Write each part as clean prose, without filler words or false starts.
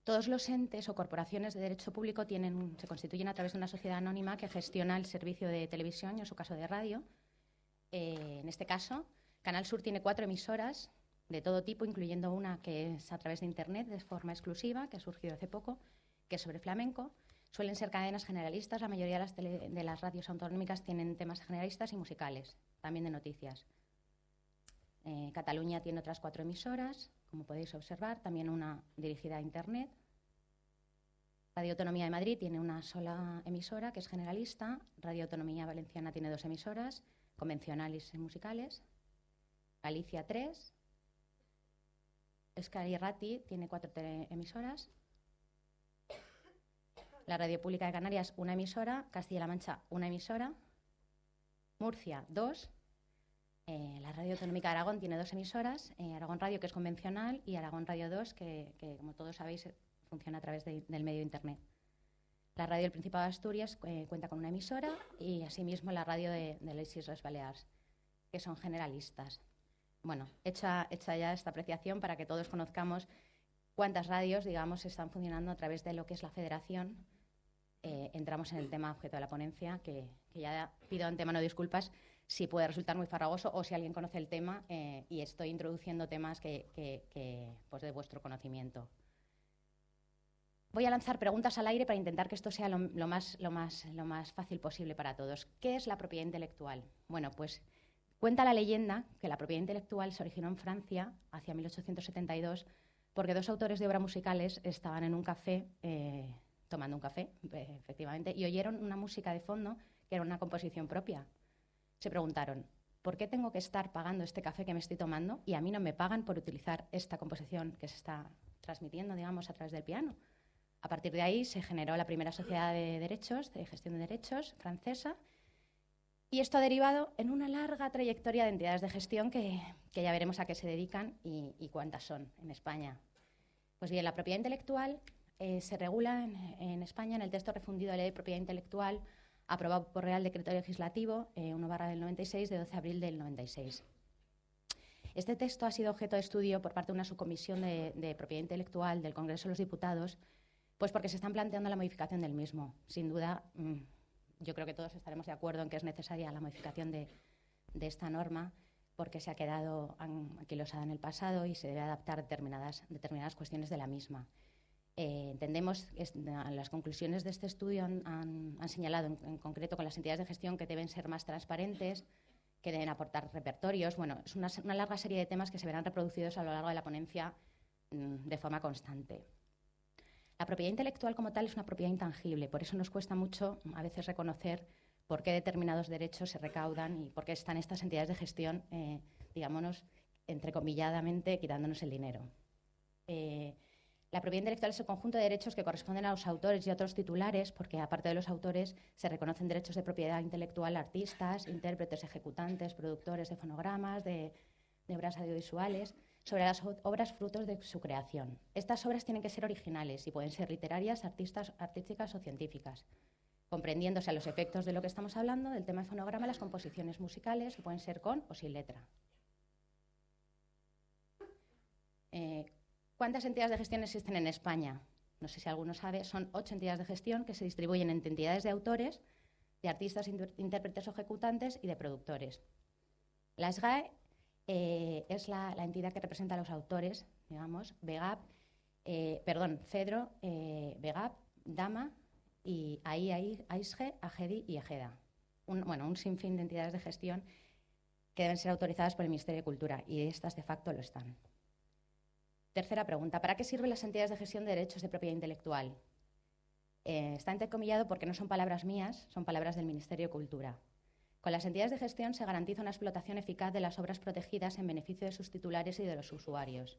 Todos los entes o corporaciones de derecho público se constituyen a través de una sociedad anónima que gestiona el servicio de televisión y, en su caso, de radio. En este caso, Canal Sur tiene 4 emisoras de todo tipo, incluyendo una que es a través de Internet de forma exclusiva, que ha surgido hace poco, que es sobre flamenco. Suelen ser cadenas generalistas. La mayoría de las radios autonómicas tienen temas generalistas y musicales, también de noticias. Cataluña tiene otras 4 emisoras, como podéis observar, también una dirigida a Internet. Radio Autonomía de Madrid tiene una sola emisora, que es generalista. Radio Autonomía Valenciana tiene 2 emisoras, convencionales y musicales. Galicia 3. Euskadi Irrati tiene 4 emisoras. La Radio Pública de Canarias, 1 emisora. Castilla-La Mancha, 1 emisora. Murcia, 2. La Radio Autonómica de Aragón tiene 2 emisoras. Aragón Radio, que es convencional, y Aragón Radio 2, que como todos sabéis, funciona a través del medio Internet. La Radio del Principado de Asturias cuenta con 1 emisora, y asimismo la radio de las Islas Baleares, que son generalistas. Bueno, hecha ya esta apreciación para que todos conozcamos cuántas radios, digamos, están funcionando a través de lo que es la federación. Entramos en el tema objeto de la ponencia, que ya pido antemano disculpas si puede resultar muy farragoso o si alguien conoce el tema y estoy introduciendo temas pues de vuestro conocimiento. Voy a lanzar preguntas al aire para intentar que esto sea lo más fácil posible para todos. ¿Qué es la propiedad intelectual? Bueno, pues cuenta la leyenda que la propiedad intelectual se originó en Francia hacia 1872 porque 2 autores de obras musicales estaban en un café, tomando un café, efectivamente, y oyeron una música de fondo que era una composición propia. Se preguntaron, ¿por qué tengo que estar pagando este café que me estoy tomando y a mí no me pagan por utilizar esta composición que se está transmitiendo, digamos, a través del piano? A partir de ahí se generó la primera sociedad de derechos, de gestión de derechos, francesa, y esto ha derivado en una larga trayectoria de entidades de gestión que ya veremos a qué se dedican y cuántas son en España. Pues bien, la propiedad intelectual se regula en España en el texto refundido de la Ley de Propiedad Intelectual, aprobado por Real Decreto Legislativo 1/96 de 12 de abril del 96. Este texto ha sido objeto de estudio por parte de una subcomisión de propiedad intelectual del Congreso de los Diputados, pues porque se están planteando la modificación del mismo. Sin duda, yo creo que todos estaremos de acuerdo en que es necesaria la modificación de esta norma, porque se ha quedado anquilosada en el pasado y se debe adaptar determinadas cuestiones de la misma. Entendemos que las conclusiones de este estudio han señalado en concreto con las entidades de gestión que deben ser más transparentes, que deben aportar repertorios. Bueno, es una larga serie de temas que se verán reproducidos a lo largo de la ponencia de forma constante. La propiedad intelectual como tal es una propiedad intangible, por eso nos cuesta mucho a veces reconocer por qué determinados derechos se recaudan y por qué están estas entidades de gestión, digámonos, entrecomilladamente, quitándonos el dinero. La propiedad intelectual es el conjunto de derechos que corresponden a los autores y otros titulares, porque aparte de los autores se reconocen derechos de propiedad intelectual a artistas, intérpretes, ejecutantes, productores de fonogramas, de obras audiovisuales, sobre las obras frutos de su creación. Estas obras tienen que ser originales y pueden ser literarias, artísticas o científicas, comprendiéndose a los efectos de lo que estamos hablando, del tema de fonograma, las composiciones musicales, que pueden ser con o sin letra. ¿Cuántas entidades de gestión existen en España? No sé si alguno sabe, son 8 entidades de gestión que se distribuyen entre entidades de autores, de artistas, intérpretes o ejecutantes y de productores. La SGAE es la entidad que representa a los autores, digamos, FEDRO, BEGAP, DAMA y AISGE, AGEDI y AGEDA. Un sinfín de entidades de gestión que deben ser autorizadas por el Ministerio de Cultura y estas de facto lo están. Tercera pregunta, ¿para qué sirven las entidades de gestión de derechos de propiedad intelectual? Está entrecomillado porque no son palabras mías, son palabras del Ministerio de Cultura. Con las entidades de gestión se garantiza una explotación eficaz de las obras protegidas en beneficio de sus titulares y de los usuarios.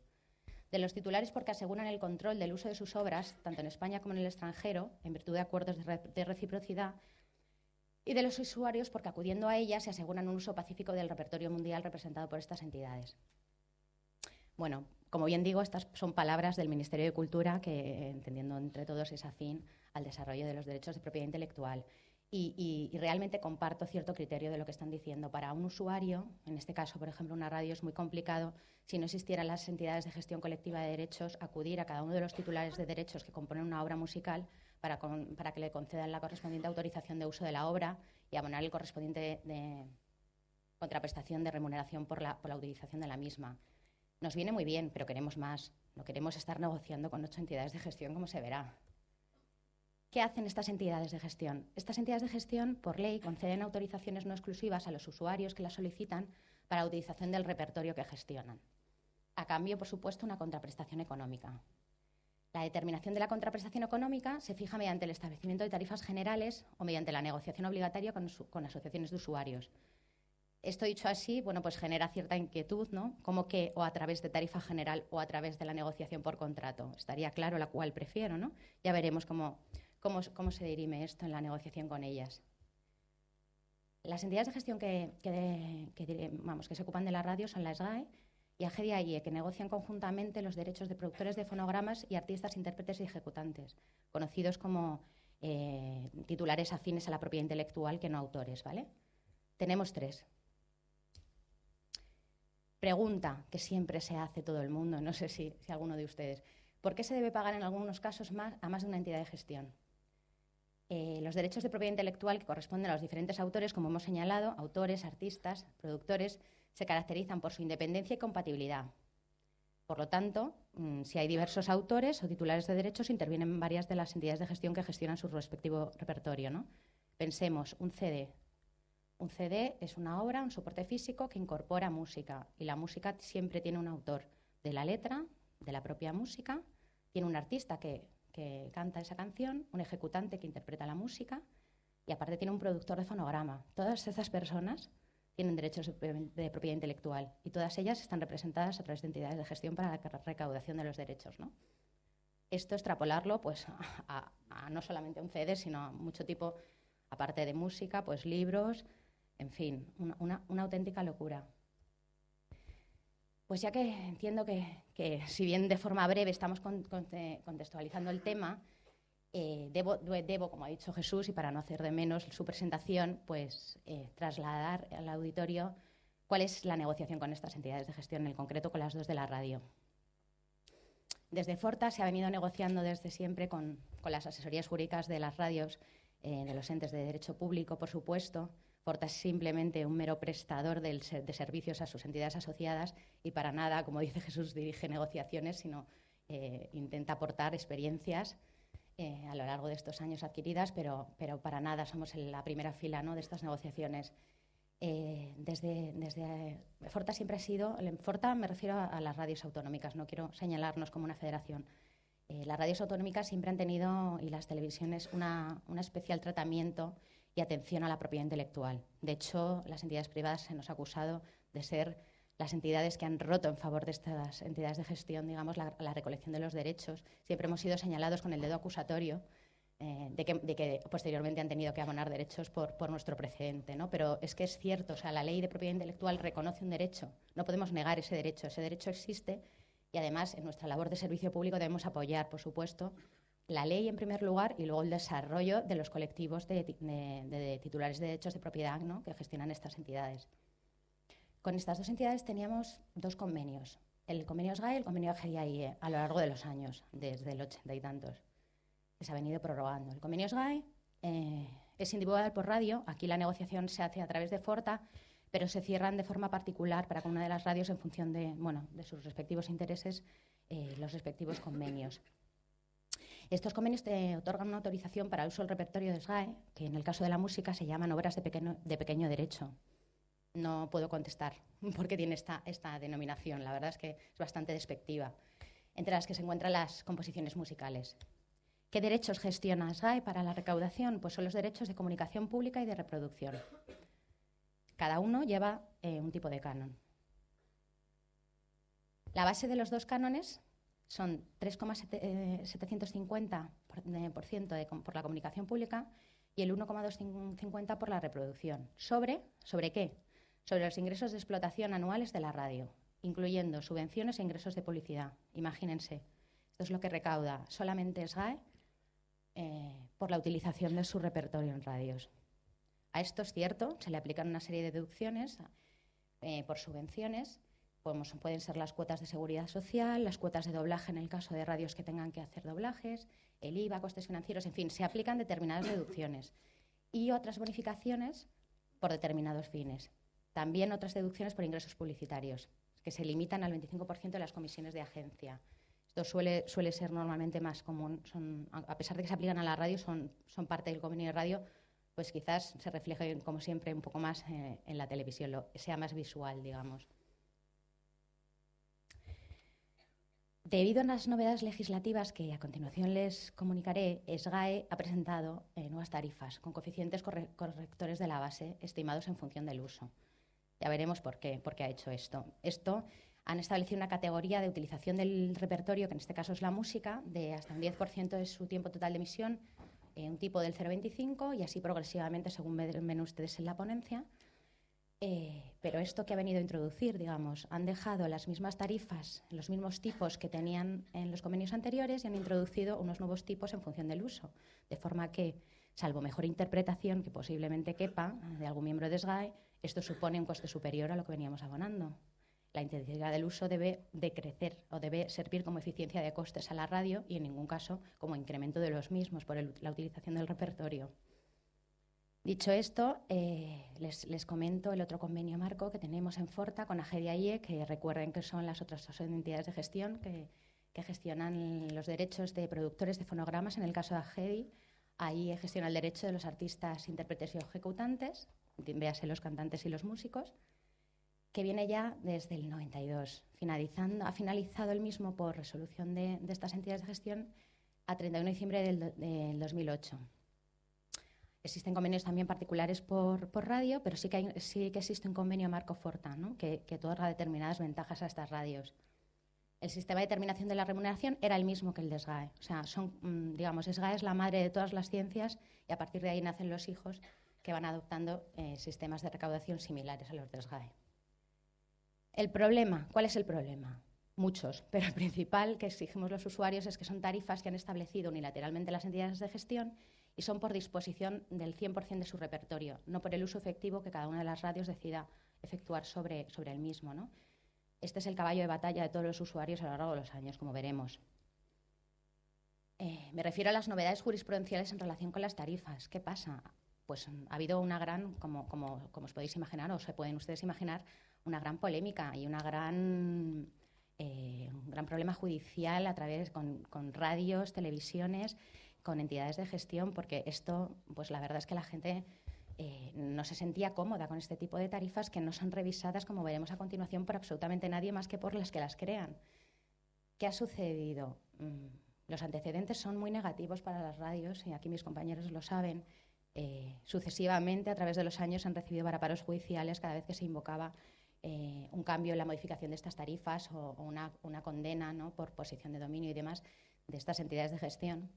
De los titulares porque aseguran el control del uso de sus obras, tanto en España como en el extranjero, en virtud de acuerdos de reciprocidad, y de los usuarios porque acudiendo a ellas se aseguran un uso pacífico del repertorio mundial representado por estas entidades. Bueno, como bien digo, estas son palabras del Ministerio de Cultura que, entendiendo entre todos, es afín al desarrollo de los derechos de propiedad intelectual. y realmente comparto cierto criterio de lo que están diciendo. Para un usuario, en este caso, por ejemplo, una radio, es muy complicado, si no existieran las entidades de gestión colectiva de derechos, acudir a cada uno de los titulares de derechos que componen una obra musical para que le concedan la correspondiente autorización de uso de la obra y abonar el correspondiente de contraprestación de remuneración por la utilización de la misma. Nos viene muy bien, pero queremos más. No queremos estar negociando con 8 entidades de gestión, como se verá. ¿Qué hacen estas entidades de gestión? Estas entidades de gestión, por ley, conceden autorizaciones no exclusivas a los usuarios que las solicitan para la utilización del repertorio que gestionan. A cambio, por supuesto, una contraprestación económica. La determinación de la contraprestación económica se fija mediante el establecimiento de tarifas generales o mediante la negociación obligatoria con asociaciones de usuarios. Esto dicho así, bueno, pues genera cierta inquietud, ¿no? Como que o a través de tarifa general o a través de la negociación por contrato. Estaría claro la cual prefiero, ¿no? Ya veremos cómo se dirime esto en la negociación con ellas. Las entidades de gestión que se ocupan de la radio son la SGAE y AGEDIAIE, que negocian conjuntamente los derechos de productores de fonogramas y artistas, intérpretes y ejecutantes, conocidos como titulares afines a la propiedad intelectual que no autores, ¿vale? Tenemos 3. Pregunta que siempre se hace todo el mundo, no sé si alguno de ustedes. ¿Por qué se debe pagar en algunos casos a más de una entidad de gestión? Los derechos de propiedad intelectual que corresponden a los diferentes autores, como hemos señalado, autores, artistas, productores, se caracterizan por su independencia y compatibilidad. Por lo tanto, si hay diversos autores o titulares de derechos, intervienen varias de las entidades de gestión que gestionan su respectivo repertorio, ¿no? Pensemos, un CD. Un CD es una obra, un soporte físico que incorpora música, y la música siempre tiene un autor de la letra, de la propia música, tiene un artista que canta esa canción, un ejecutante que interpreta la música y aparte tiene un productor de fonograma. Todas estas personas tienen derechos de propiedad intelectual y todas ellas están representadas a través de entidades de gestión para la recaudación de los derechos, ¿no? Esto extrapolarlo pues, a no solamente un CD, sino a mucho tipo, aparte de música, pues libros, en fin, una auténtica locura. Pues ya que entiendo que si bien de forma breve estamos contextualizando el tema, debo, como ha dicho Jesús, y para no hacer de menos su presentación, pues trasladar al auditorio cuál es la negociación con estas entidades de gestión, en concreto con las 2 de la radio. Desde Forta se ha venido negociando desde siempre con las asesorías jurídicas de las radios, de los entes de derecho público, por supuesto. Forta es simplemente un mero prestador de servicios a sus entidades asociadas y para nada, como dice Jesús, dirige negociaciones, sino intenta aportar experiencias a lo largo de estos años adquiridas, pero para nada somos en la primera fila, ¿no?, de estas negociaciones. Desde Forta siempre ha sido, en Forta me refiero a las radios autonómicas, no quiero señalarnos como una federación. Las radios autonómicas siempre han tenido, y las televisiones, un especial tratamiento y atención a la propiedad intelectual. De hecho, las entidades privadas se nos ha acusado de ser las entidades que han roto en favor de estas entidades de gestión, digamos, la recolección de los derechos. Siempre hemos sido señalados con el dedo acusatorio de que posteriormente han tenido que abonar derechos por nuestro precedente, ¿no? Pero es que es cierto, o sea, la ley de propiedad intelectual reconoce un derecho. No podemos negar ese derecho existe y además en nuestra labor de servicio público debemos apoyar, por supuesto, la ley en primer lugar y luego el desarrollo de los colectivos de titulares de derechos de propiedad, ¿no?, que gestionan estas entidades. Con estas 2 entidades teníamos 2 convenios, el convenio SGAE y el convenio AGEDIAIE, a lo largo de los años, desde el 80 y tantos, que se ha venido prorrogando. El convenio SGAE es individual por radio, aquí la negociación se hace a través de Forta, pero se cierran de forma particular para cada una de las radios en función de sus respectivos intereses, los respectivos convenios. Estos convenios te otorgan una autorización para el uso del repertorio de SGAE, que en el caso de la música se llaman obras de pequeño derecho. No puedo contestar por qué tiene esta denominación, la verdad es que es bastante despectiva, entre las que se encuentran las composiciones musicales. ¿Qué derechos gestiona SGAE para la recaudación? Pues son los derechos de comunicación pública y de reproducción. Cada uno lleva un tipo de canon. La base de los 2 cánones son 3,750% por la comunicación pública y el 1,250% por la reproducción. ¿Sobre qué? Sobre los ingresos de explotación anuales de la radio, incluyendo subvenciones e ingresos de publicidad. Imagínense, esto es lo que recauda solamente SGAE por la utilización de su repertorio en radios. A esto es cierto, se le aplican una serie de deducciones por subvenciones, pueden ser las cuotas de seguridad social, las cuotas de doblaje en el caso de radios que tengan que hacer doblajes, el IVA, costes financieros, en fin, se aplican determinadas deducciones y otras bonificaciones por determinados fines. También otras deducciones por ingresos publicitarios, que se limitan al 25% de las comisiones de agencia. Esto suele ser normalmente más común, a pesar de que se aplican a la radio, son parte del convenio de radio, pues quizás se refleje, como siempre, un poco más en la televisión, sea más visual, digamos. Debido a las novedades legislativas que a continuación les comunicaré, SGAE ha presentado nuevas tarifas con coeficientes correctores de la base estimados en función del uso. Ya veremos por qué ha hecho esto. Han establecido una categoría de utilización del repertorio, que en este caso es la música, de hasta un 10% de su tiempo total de emisión, un tipo del 0,25 y así progresivamente, según ven ustedes en la ponencia. Pero esto que ha venido a introducir, digamos, han dejado las mismas tarifas, los mismos tipos que tenían en los convenios anteriores y han introducido unos nuevos tipos en función del uso, de forma que, salvo mejor interpretación que posiblemente quepa de algún miembro de SGAE, esto supone un coste superior a lo que veníamos abonando. La intensidad del uso debe decrecer o debe servir como eficiencia de costes a la radio y en ningún caso como incremento de los mismos por la utilización del repertorio. Dicho esto, les comento el otro convenio marco que tenemos en Forta con AGEDI AIE, que recuerden que son las otras dos entidades de gestión que gestionan los derechos de productores de fonogramas. En el caso de AGEDI, AIE gestiona el derecho de los artistas, intérpretes y ejecutantes, véase los cantantes y los músicos, que viene ya desde el 92. Ha finalizado el mismo por resolución de estas entidades de gestión a 31 de diciembre del 2008. Existen convenios también particulares por radio, pero sí que existe un convenio marco Forta, ¿no? que otorga determinadas ventajas a estas radios. El sistema de determinación de la remuneración era el mismo que el de SGAE. O sea, digamos, SGAE es la madre de todas las ciencias y a partir de ahí nacen los hijos que van adoptando sistemas de recaudación similares a los de SGAE. El problema, ¿cuál es el problema? Muchos, pero el principal que exigimos los usuarios es que son tarifas que han establecido unilateralmente las entidades de gestión y son por disposición del 100% de su repertorio, no por el uso efectivo que cada una de las radios decida efectuar sobre el mismo, ¿no? Este es el caballo de batalla de todos los usuarios a lo largo de los años, como veremos. Me refiero a las novedades jurisprudenciales en relación con las tarifas. ¿Qué pasa? Pues ha habido una gran, como os podéis imaginar, o se pueden ustedes imaginar, una gran polémica y un gran problema judicial con radios, televisiones, con entidades de gestión, porque esto, pues la verdad es que la gente no se sentía cómoda con este tipo de tarifas que no son revisadas, como veremos a continuación, por absolutamente nadie más que por las que las crean. ¿Qué ha sucedido? Los antecedentes son muy negativos para las radios, y aquí mis compañeros lo saben. Sucesivamente, a través de los años, han recibido varaparos judiciales cada vez que se invocaba un cambio en la modificación de estas tarifas o una condena, ¿no?, por posición de dominio y demás de estas entidades de gestión.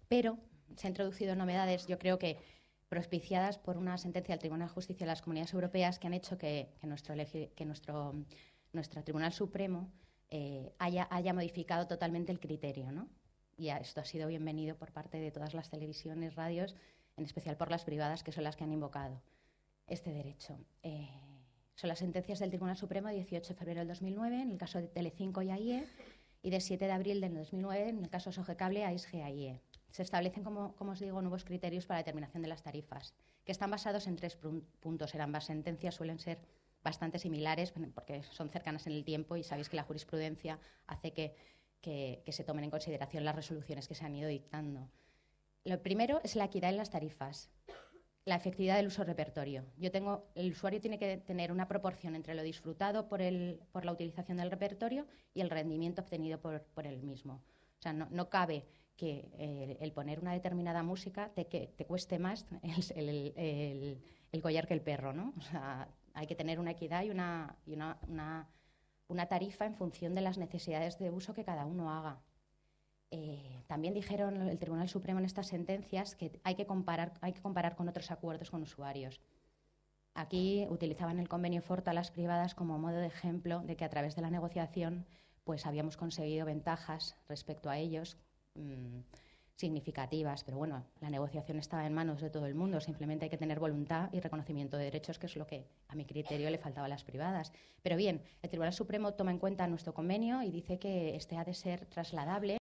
Pero se han introducido novedades, yo creo que propiciadas por una sentencia del Tribunal de Justicia de las Comunidades Europeas, que han hecho que nuestro Tribunal Supremo haya modificado totalmente el criterio, ¿no? Y esto ha sido bienvenido por parte de todas las televisiones, radios, en especial por las privadas, que son las que han invocado este derecho. Son las sentencias del Tribunal Supremo de 18 de febrero del 2009, en el caso de Telecinco y AIE, y de 7 de abril del 2009, en el caso Sogecable, AISG, AIE. Se establecen, como os digo, nuevos criterios para la determinación de las tarifas, que están basados en 3 puntos. En ambas sentencias suelen ser bastante similares, porque son cercanas en el tiempo y sabéis que la jurisprudencia hace que se tomen en consideración las resoluciones que se han ido dictando. Lo primero es la equidad en las tarifas, la efectividad del uso repertorio. El usuario tiene que tener una proporción entre lo disfrutado por la utilización del repertorio y el rendimiento obtenido por el mismo. O sea, no cabe que el poner una determinada música te cueste más el collar que el perro, ¿no? O sea, hay que tener una equidad y una tarifa en función de las necesidades de uso que cada uno haga. También dijeron el Tribunal Supremo en estas sentencias que hay que comparar con otros acuerdos con usuarios. Aquí utilizaban el convenio Forta a las privadas como modo de ejemplo de que a través de la negociación pues habíamos conseguido ventajas respecto a ellos. significativas, pero bueno, la negociación estaba en manos de todo el mundo, simplemente hay que tener voluntad y reconocimiento de derechos, que es lo que a mi criterio le faltaba a las privadas. Pero bien, el Tribunal Supremo toma en cuenta nuestro convenio y dice que este ha de ser trasladable